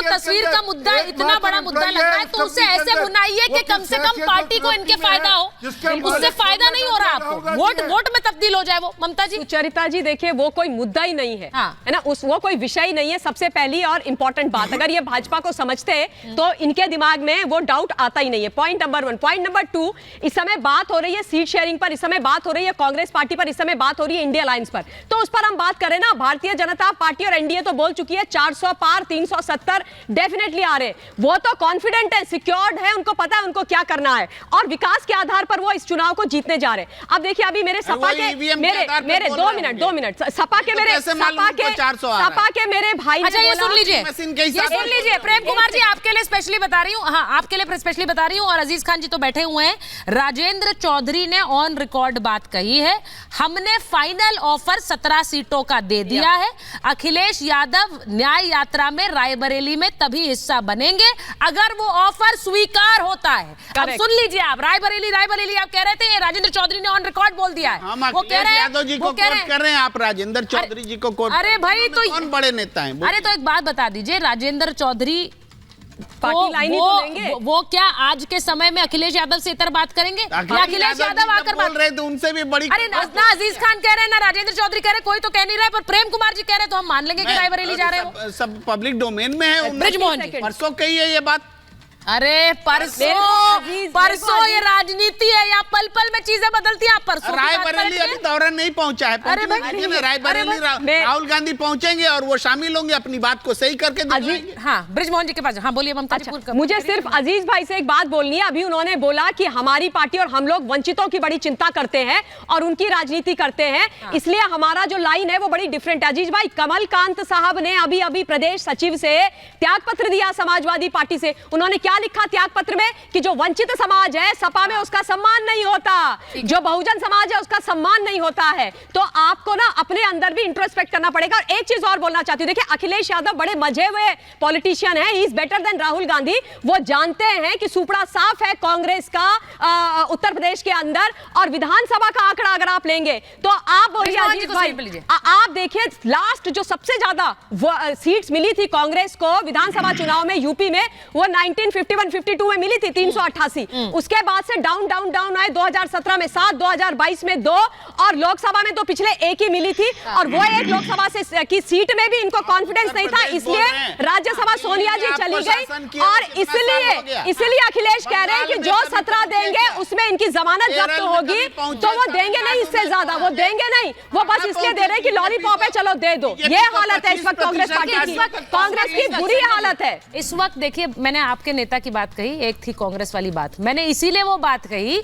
तस्वीर का मुद्दा इतना बड़ा मुद्दा लग रहा है तो उसे ऐसे बुनाइए कि कम से कम पार्टी को इनके फायदा हो। उससे फायदा नहीं हो रहा आपको, वोट में तब्दील हो जाए वो। ममता जी, सुचरिता जी देखिए, वो कोई मुद्दा ही नहीं है, है ना, वो कोई विषय ही नहीं है। सबसे पहली और इंपॉर्टेंट बात, अगर ये भाजपा को समझते तो इनके दिमाग में वो डाउट आता ही नहीं है। Point number 1। पॉइंट नंबर 2, इस समय बात हो रही है सीट शेयरिंग पर, इस समय बात हो रही है कांग्रेस पार्टी पर, इस समय बात हो रही है इंडिया अलायंस पर। तो उस पर हम बात करें ना, भारतीय जनता पार्टी और एनडीए तो बोल चुकी है 400 पार, 370 डेफिनेटली आ रहे। वो तो कॉन्फिडेंट है, सिक्योर्ड है, उनको पता है उनको क्या करना है और विकास के आधार पर वो इस चुनाव को जीतने जा रहे हैं। अब देखिए, अभी मेरे सपा के मेरे 2 मिनट सपा के मेरे भाई, अच्छा ये सुन लीजिए प्रेम कुमार जी, आपके लिए स्पेशली बता रही हूँ, हाँ आपके लिए स्पेशली बता रही हूँ, और अजीज खान जी तो बैठे हुए हैं। राजेंद्र चौधरी ने ऑन रिकॉर्ड बात कही है, हमने फाइनल ऑफर 17 सीटों का दे दिया है। अखिलेश यादव न्याय यात्रा में रायबरेली में तभी हिस्सा बनेंगे अगर वो ऑफर स्वीकार होता है। अब सुन लीजिए आप, रायबरेली आप कह रहे थे, राजेंद्र चौधरी ने ऑन रिकॉर्ड बोल दिया है। वो कह रहे हैं यादव जी को कोट कर रहे हैं आप, राजेंद्र चौधरी जी को कोट। अरे भाई तो कौन बड़े नेता हैं? अरे तो एक बात बता दीजिए, राजेंद्र चौधरी पार्टी लाइन ही तो लेंगे। वो क्या आज के समय में अखिलेश यादव से इतर बात करेंगे? अखिलेश यादव आकर बोल रहे थे उनसे भी बड़ी। अरे ना अजीज खान कह रहे हैं, ना राजेंद्र चौधरी कह रहे, कोई तो कह नहीं रहा है, पर प्रेम कुमार जी कह रहे तो हम मान लेंगे कि रायबरेली जा रहे हो। सब पब्लिक डोमेन में है। ब्रिजमोहन जी परसों कही है ये बात। अरे परसों ये राजनीति है, या पल पल में चीजें बदलती है। परसों रायबरेली अभी दौरा नहीं पहुंचा है। रायबरेली राहुल गांधी पहुंचेंगे और वो शामिल होंगे, अपनी बात को सही करके दिखाएंगे। हाँ ब्रिजमोहन जी के पास, हाँ बोलिए ममता जी। मुझे सिर्फ अजीज भाई से एक बात बोलनी है। अभी उन्होंने बोला कि हमारी पार्टी और हम लोग वंचितों की बड़ी चिंता करते हैं और उनकी राजनीति करते हैं, इसलिए हमारा जो लाइन है वो बड़ी डिफरेंट है। अजीज भाई, कमलकांत साहब ने अभी प्रदेश सचिव से त्याग पत्र दिया समाजवादी पार्टी से। उन्होंने क्या लिखा त्याग पत्र में कि जो वंचित समाज है सपा में उसका सम्मान नहीं होता, जो बहुजन समाज है उसका सम्मान नहीं होता है। तो आपको ना अपने अंदर भी इंट्रोस्पेक्ट करना पड़ेगा। और एक चीज और बोलना चाहती हूं, देखिए अखिलेश यादव बड़े मजे हुए पॉलिटिशियन है, he is better than Rahul Gandhi. वो जानते हैं कि सुपड़ा साफ है कांग्रेस का उत्तर प्रदेश के अंदर, और विधानसभा का आंकड़ा अगर आप लेंगे तो आप बोलिए अजीत भाई, आप देखिए लास्ट जो सबसे ज्यादा सीट्स मिली थी कांग्रेस को विधानसभा चुनाव में यूपी में, वो 1951-52 में मिली थी 388। उसके बाद से डाउन डाउन डाउन आए, 2017 में 7, 2022 में 2, और लोकसभा में तो पिछले 1 ही मिली थी, और वो एक लोकसभा से की सीट में भी इनको कॉन्फिडेंस नहीं था, इसलिए राज्यसभा सोनिया जी चली गई। और इसलिए अखिलेश कह रहे हैं कि जो 17 देंगे उसमें इनकी जमानत जब्त होगी, तो वो देंगे नहीं, इससे ज्यादा वो देंगे नहीं। वो बस इसलिए दे रहे हैं कि लॉलीपॉप है, चलो दे दो। ये हालत है इस वक्त कांग्रेस पार्टी की, कांग्रेस की बुरी हालत है इस वक्त। देखिए मैंने आपके नेता की बात कही, एक थी कांग्रेस वाली बात, मैंने इसीलिए वो बात कही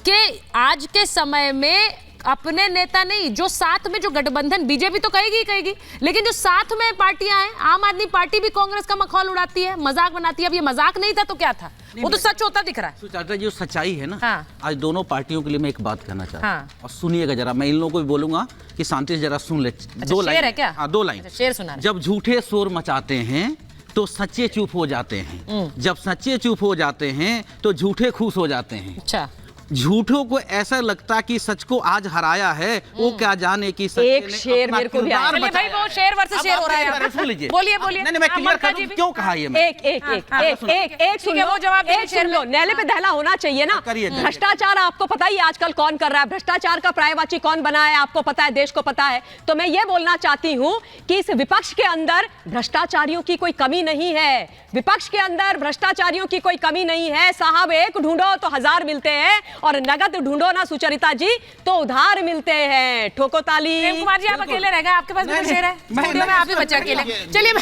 कि आज के समय में अपने नेता नहीं, जो साथ में जो गठबंधन, बीजेपी तो कहेगी, लेकिन जो साथ में पार्टियां हैं, आम आदमी पार्टी भी कांग्रेस का मखौल उड़ाती है, मजाक बनाती है। अब ये मजाक नहीं था तो क्या था, वो तो सच होता दिख रहा है। सुचात्रा जी, सच्चाई है ना। हाँ। आज दोनों पार्टियों के लिए मैं एक बात कहना चाहता हूँ, हाँ। और सुनिएगा जरा, मैं इन लोगों को भी बोलूंगा कि शांति से जरा सुन ले। अच्छा, 2 लाइन है क्या? हाँ 2 लाइन। अच्छा, शेर सुना। जब झूठे शोर मचाते हैं तो सच्चे चुप हो जाते हैं, जब सच्चे चुप हो जाते हैं तो झूठे खुश हो जाते हैं। अच्छा, झूठों को ऐसा लगता कि सच को आज हराया है, वो क्या जाने की एक शेर मेरे को भी आया। भाई वो शेर वर्सेस शेर हो रहा है। सुन लीजिए, बोलिए। नहीं मैं क्लियर कर दूं क्यों कहा ये मैं। एक सुन लो, जवाब एक सुन लो, नेले पे दहला होना चाहिए ना। भ्रष्टाचार आपको पता ही आजकल कौन कर रहा है, भ्रष्टाचार का पर्यायवाची कौन बना है आपको पता है, देश को पता है। तो मैं ये बोलना चाहती हूँ कि इस विपक्ष के अंदर भ्रष्टाचारियों की कोई कमी नहीं है, विपक्ष के अंदर भ्रष्टाचारियों की कोई कमी नहीं है साहब। एक ढूंढो तो 1000 मिलते हैं, और नगद ढूंढो ना सुचरिता जी तो उधार मिलते हैं। ठोको ताली। प्रेम कुमार जी आप अकेले रह गए, आपके पास भी शेर है, स्टूडियो में आप ही बचे अकेले। चलिए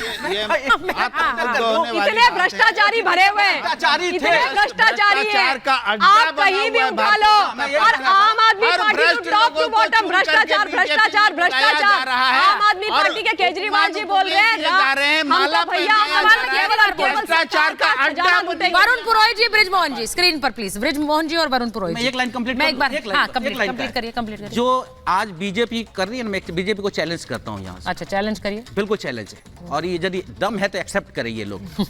इतने भ्रष्टाचारी भरे हुए हैं, इतने भ्रष्टाचारी हैं, आप कहीं भी उठा लो, और आम आदमी पार्टी टॉप टू बॉटम भ्रष्टाचार भ्रष्टाचार भ्रष्टाचार। आम आदमी पार्टी के केजरीवाल जी बोल रहे हैं माला भैया भ्रष्टाचार का अड्डा। वरुण पुरोहित जी, ब्रिजमोहन जी स्क्रीन पर प्लीज, ब्रिजमोहन जी और वरुण पुरोहित। एक लाइन कंप्लीट करिए। जो आज बीजेपी कर रही है ना, मैं बीजेपी को चैलेंज करता हूँ यहाँ से। अच्छा, चैलेंज करिए। बिल्कुल चैलेंज है, और ये यदि दम है तो एक्सेप्ट करें ये लोग।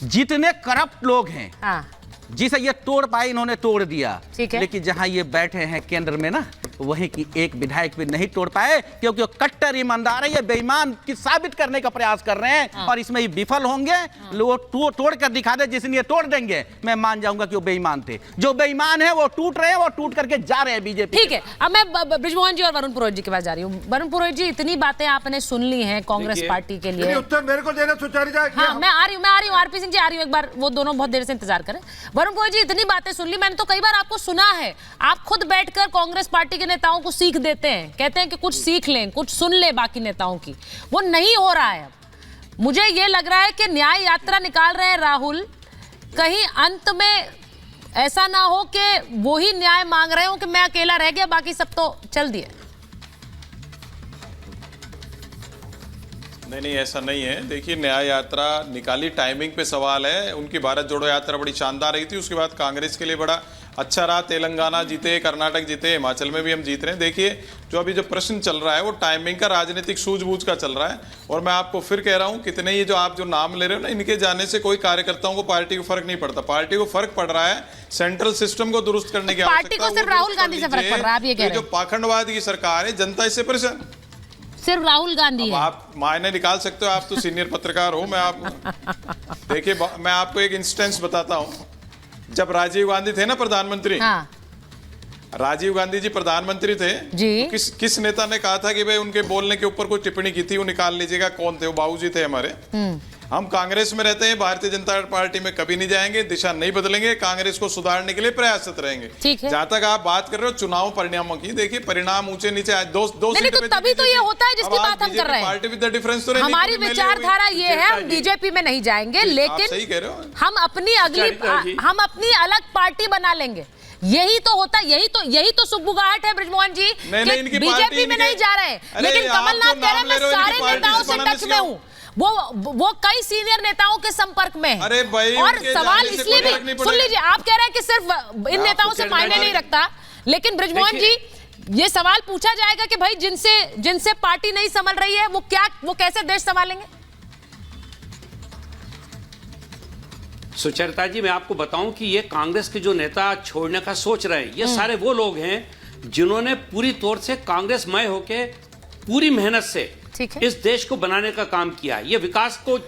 जितने करप्ट लोग हैं, जिसे ये तोड़ पाए इन्होंने तोड़ दिया, ठीक है। लेकिन जहां ये बैठे हैं केंद्र में ना, वहीं की एक विधायक भी नहीं तोड़ पाए, क्योंकि वो कट्टर ईमानदार है। ये बेईमान की साबित करने का प्रयास कर रहे हैं और इसमें ये विफल होंगे। लोग तोड़ कर दिखा दे, जिस दिन ये तोड़ देंगे मैं मान जाऊंगा कि वो बेईमान थे। जो बेईमान है वो टूट रहे हैं, वो टूट करके जा रहे हैं बीजेपी। ठीक है, अब मैं बृजमोहन जी और वरुण पुरोहित जी के पास जा रही हूँ। वरुण पुरोहित जी, इतनी बातें आपने सुन ली हैं कांग्रेस पार्टी के लिए। उत्तर मेरे को देना सुचारू। हाँ, मैं आ रही हूँ। आरपी सिंह जी आ रही हूँ, एक बार वो दोनों बहुत देर से इंतजार करें। वरुण पुरोहित जी, इतनी बातें सुन ली, मैंने तो कई बार आपको सुना है, आप खुद बैठकर कांग्रेस पार्टी के नेताओं को सीख देते हैं, कहते हैं कि कुछ सीख लें, कुछ सुन ले बाकी नेताओं की। वो नहीं हो रहा है। अब मुझे ये लग रहा है कि न्याय यात्रा निकाल रहे हैं राहुल, कहीं अंत में ऐसा ना हो कि वो ही न्याय मांग रहे हो कि मैं अकेला रह गया, बाकी सब तो चल दिए। नहीं, ऐसा नहीं है। देखिए, न्याय यात्रा निकाली, टाइमिंग पे सवाल है। उनकी भारत जोड़ो यात्रा बड़ी शानदार रही थी, उसके बाद कांग्रेस के लिए बड़ा अच्छा रहा। तेलंगाना जीते, कर्नाटक जीते, हिमाचल में भी हम जीत रहे हैं। देखिए, जो प्रश्न चल रहा है वो टाइमिंग का, राजनीतिक सूझबूझ का चल रहा है। और मैं आपको फिर कह रहा हूं, कितने ये जो आप जो नाम ले रहे हो ना, इनके जाने से कोई कार्यकर्ताओं को, पार्टी को फर्क नहीं पड़ता। पार्टी को फर्क पड़ रहा है सेंट्रल सिस्टम को दुरुस्त करने की आवश्यकता। पार्टी को सिर्फ राहुल गांधी से फर्क पड़ रहा है, आप ये कह रहे हैं। जो पाखंडवाद की सरकार है, जनता इससे परेशान। सिर्फ राहुल गांधी है। आप मायने निकाल सकते हो, आप तो सीनियर पत्रकार हो। मैं आप देखिए, मैं आपको एक इंस्टेंस बताता हूं। जब राजीव गांधी थे ना प्रधानमंत्री, हाँ। राजीव गांधी जी प्रधानमंत्री थे जी। तो किस नेता ने कहा था कि भाई उनके बोलने के ऊपर कोई टिप्पणी की थी, वो निकाल लीजिएगा? कौन थे वो? बाबूजी थे हमारे। हम कांग्रेस में रहते हैं, भारतीय जनता पार्टी में कभी नहीं जाएंगे, दिशा नहीं बदलेंगे, कांग्रेस को सुधारने के लिए प्रयासरत रहेंगे। जहां तक आप बात कर रहे हो चुनाव परिणामों की, देखिए परिणाम ऊंचे नीचे आए, दो सीट पे तभी तो ये होता है जिसकी बात हम कर रहे हैं। पार्टी विद द डिफरेंस तो हमारी विचारधारा ये है, हम बीजेपी में नहीं जाएंगे, लेकिन सही कह रहे हो, हम अपनी अलग पार्टी बना लेंगे। यही तो होता, यही तो सुगबुगाहट है बृजमोहन जी, बीजेपी में नहीं जा रहे हैं, लेकिन कमलनाथ कह रहे हैं मैं सारे नेताओं से टच में हूँ। वो कई सीनियर नेताओं के संपर्क में है। अरे भाई, और सवाल इसलिए भी सुन लीजिए, आप कह रहे हैं कि सिर्फ इन नेताओं से मायने नहीं रखता, लेकिन बृजमोहन जी ये सवाल पूछा जाएगा कि भाई जिनसे पार्टी नहीं संभल रही है, वो कैसे देश संभालेंगे? सुचरिता जी, मैं आपको बताऊं कि ये कांग्रेस के जो नेता छोड़ने का सोच रहे हैं, ये सारे वो लोग हैं जिन्होंने पूरी तौर से कांग्रेसमय होके पूरी मेहनत से इस देश को बनाने का काम किया। ये विकास को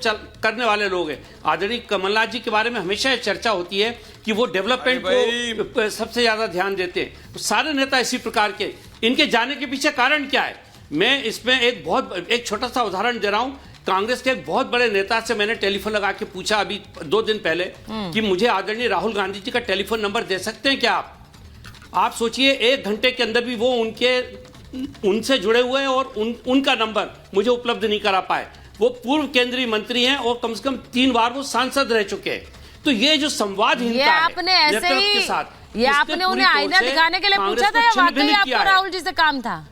करने वाले लोग हैं। आदरणीय कमलनाथ जी के बारे में हमेशा चर्चा होती है कि वो डेवलपमेंट को सबसे ज्यादा ध्यान देते हैं। तो सारे नेता इसी प्रकार के, इनके जाने के पीछे कारण क्या है? मैं इसमें एक छोटा सा उदाहरण दे रहा हूं। कांग्रेस के एक बहुत बड़े नेता से मैंने टेलीफोन लगा के पूछा अभी 2 दिन पहले कि मुझे आदरणीय राहुल गांधी जी का टेलीफोन नंबर दे सकते हैं क्या आप सोचिए 1 घंटे के अंदर भी वो उनसे जुड़े हुए हैं और उनका नंबर मुझे उपलब्ध नहीं करा पाए। वो पूर्व केंद्रीय मंत्री हैं और कम से कम 3 बार वो सांसद रह चुके हैं। तो ये जो संवादहीनता है आपने ऐसे ही, ये आपने उन्हें आईना दिखाने के लिए पूछा था या वाकई आपको राहुल जी से काम था?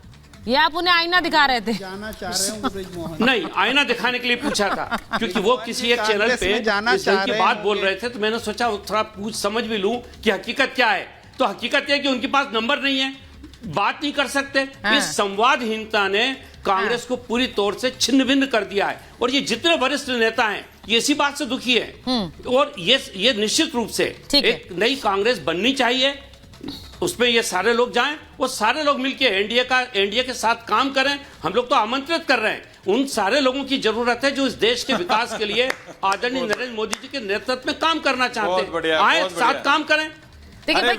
ये आप उन्हें आईना दिखा रहे थे? जाना चाह रहे हूं बृजमोहन। नहीं, आईना दिखाने के लिए पूछा था, क्योंकि वो किसी एक चैनल पे की बात बोल रहे थे, तो मैंने सोचा थोड़ा समझ भी लूं कि हकीकत क्या है। तो हकीकत है कि उनके पास नंबर नहीं है, बात नहीं कर सकते। इस संवादहीनता ने कांग्रेस को पूरी तौर से छिन्न भिन्न कर दिया है। और ये जितने वरिष्ठ नेता हैं ये इसी बात से दुखी है। और ये निश्चित रूप से एक नई कांग्रेस बननी चाहिए, उसमें ये सारे लोग जाएं, वो सारे लोग मिलकर एनडीए के साथ काम करें। हम लोग तो आमंत्रित कर रहे हैं। उन सारे लोगों की जरूरत है जो इस देश के विकास के लिए आदरणीय नरेंद्र मोदी जी के नेतृत्व में काम करना चाहते हैं। आए, साथ काम करें। देखिए आज ये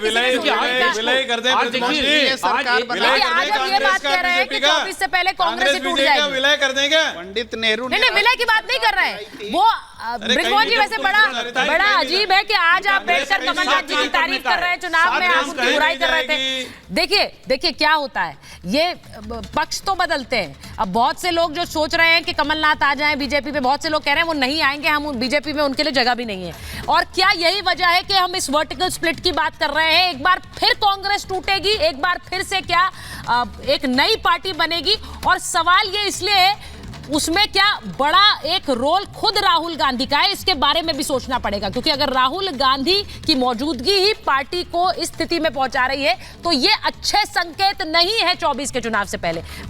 बात कह रहे हैं कि 24 से पहले कांग्रेस ही टूट जाएगी। विलय कर देंगे पंडित नेहरू नहीं, विलय की बात नहीं कर रहे हैं वो। बृजमोहन जी, वैसे बड़ा अजीब है कि आज आप बैठकर कमलनाथ जी की तारीफ कर रहे हैं, चुनाव में आप उनकी बुराई कर रहे थे। देखिए क्या होता है, ये पक्ष तो बदलते हैं। अब बहुत से लोग जो सोच रहे हैं कि कमलनाथ आ जाएं बीजेपी पे, बहुत से लोग कह रहे हैं वो नहीं आएंगे, हम बीजेपी में उनके लिए जगह भी नहीं है। और क्या यही वजह है कि हम इस वर्टिकल स्प्लिट की बात कर रहे हैं? एक बार फिर कांग्रेस टूटेगी, एक बार फिर से क्या एक नई पार्टी बनेगी? और सवाल ये इसलिए है, उसमें क्या बड़ा एक रोल खुद राहुल गांधी का है, इसके बारे में भी सोचना पड़ेगा। क्योंकि अगर राहुल गांधी की मौजूदगी ही पार्टी को इस स्थिति में पहुंचा रही है तो ये अच्छे संकेत नहीं है 24 के चुनाव से पहले।